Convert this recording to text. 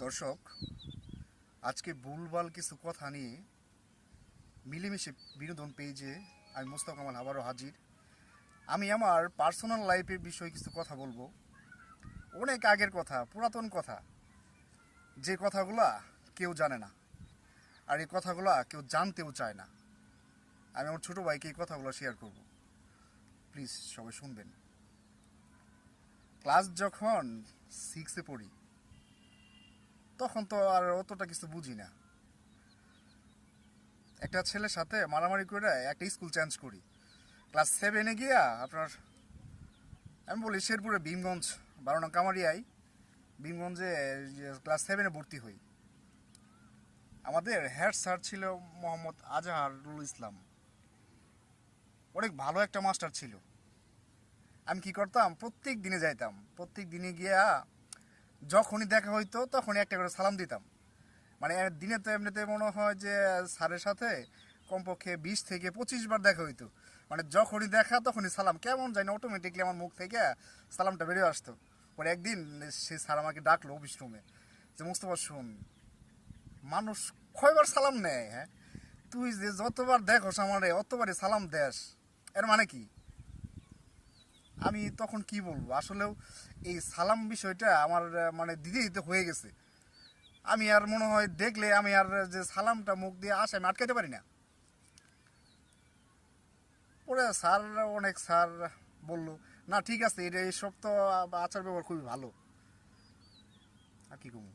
দর্শক, আজকে ভুলভাল কিছু কথা নিয়ে মিলেমিশে বিনোদন পেজে আমি মোস্তফা কামাল আবারও হাজির। আমি আমার পার্সোনাল লাইফের বিষয়ে কিছু কথা বলবো। অনেক আগের কথা, পুরাতন কথা, যে কথাগুলা কেউ জানে না, আর এই কথাগুলা কেউ জানতেও চায় না। আমি আমার ছোটো ভাইকে এই কথাগুলো শেয়ার করব। প্লিজ সবাই শুনবেন। ক্লাস যখন 6-এ পড়ি, তখন তো আর অতটা কিছু বুঝি না। একটা ছেলের সাথে মারামারি করে একটা স্কুল চেঞ্জ করি। ক্লাস 7-এ গিয়া আপনার আমি বলি শেরপুরে ভীমগঞ্জ 12 নং কামারিয়ায় ভীমগঞ্জে ক্লাস 7-এ ভর্তি হই। আমাদের হেড স্যার ছিল মোহাম্মদ আজহারুল ইসলাম। অনেক ভালো একটা মাস্টার ছিল। আমি কি করতাম, প্রত্যেক দিনে যাইতাম, প্রত্যেক দিনে গিয়া যখনই দেখা হইতো তখনই একটা করে সালাম দিতাম। মানে দিনে তো এমনিতে মনে হয় যে স্যারের সাথে কমপক্ষে 20 থেকে 25 বার দেখা হইতো। মানে যখনই দেখা তখনই সালাম, কেমন জানি না অটোমেটিকলি আমার মুখ থেকে সালামটা বেরিয়ে আসতো। পরে একদিন সে স্যার আমাকে ডাকলো অফিস রুমে, যে মোস্তফা শুন, মানুষ কয়বার সালাম নেয়, হ্যাঁ, তুই যে যতবার দেখোস আমারে অতবারই সালাম দেস, এর মানে কি? আমি তখন কি বলবো আসলেও, এই সালাম বিষয়টা আমার মানে দিতে দিতে হয়ে গেছে। আমি আর মনে হয় দেখলে আমি আর যে সালামটা মুখ দিয়ে আসে আমি আটকাইতে পারি না। পরে স্যার, অনেক স্যার বললো, না ঠিক আছে, এটা এইসব তো আচার ব্যবহার খুবই ভালো। আর কি কমু।